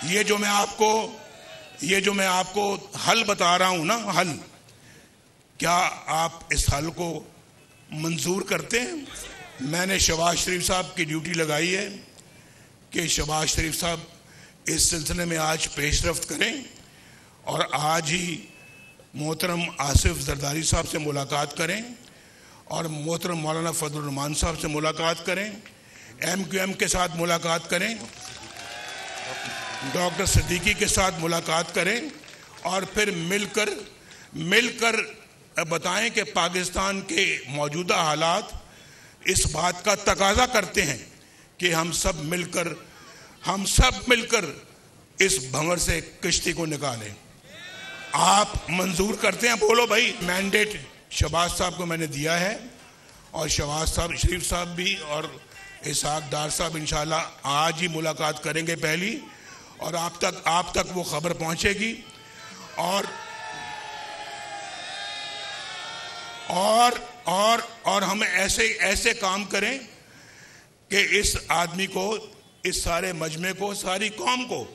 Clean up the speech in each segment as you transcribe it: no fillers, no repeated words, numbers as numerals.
ये जो मैं आपको हल बता रहा हूं ना, हल, क्या आप इस हल को मंजूर करते हैं? मैंने शहबाज शरीफ साहब की ड्यूटी लगाई है कि शहबाज शरीफ साहब इस सिलसिले में आज पेशरफ्त करें और आज ही मोहतरम आसिफ जरदारी साहब से मुलाकात करें और मोहतरम मौलाना फजलुर रहमान साहब से मुलाकात करें, MQM के साथ मुलाकात करें, डॉक्टर सिद्दीकी के साथ मुलाकात करें और फिर मिलकर बताएं कि पाकिस्तान के मौजूदा हालात इस बात का तकाजा करते हैं कि हम सब मिलकर इस भंवर से किश्ती को निकालें। आप मंजूर करते हैं? बोलो भाई। मैंडेट शहबाज साहब को मैंने दिया है और शहबाज साहब, शरीफ साहब भी और इसहाक डार साहब इंशाल्लाह आज ही मुलाकात करेंगे पहली, और आप तक वो खबर पहुंचेगी। और हम ऐसे काम करें कि इस आदमी को, इस सारे मजमे को, सारी कौम को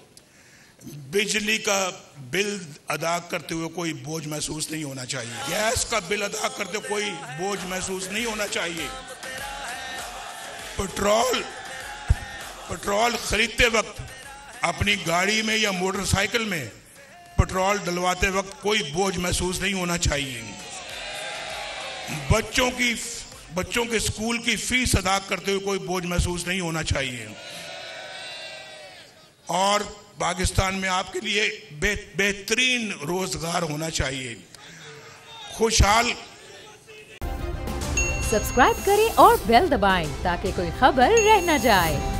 बिजली का बिल अदा करते हुए कोई बोझ महसूस नहीं होना चाहिए, गैस का बिल अदा करते हुए कोई बोझ महसूस नहीं होना चाहिए, पेट्रोल खरीदते वक्त अपनी गाड़ी में या मोटरसाइकिल में पेट्रोल डलवाते वक्त कोई बोझ महसूस नहीं होना चाहिए, बच्चों के स्कूल की फीस अदा करते हुए कोई बोझ महसूस नहीं होना चाहिए, और पाकिस्तान में आपके लिए बेहतरीन रोजगार होना चाहिए, खुशहाल। सब्सक्राइब करें और बेल दबाएं ताकि कोई खबर रह न जाए।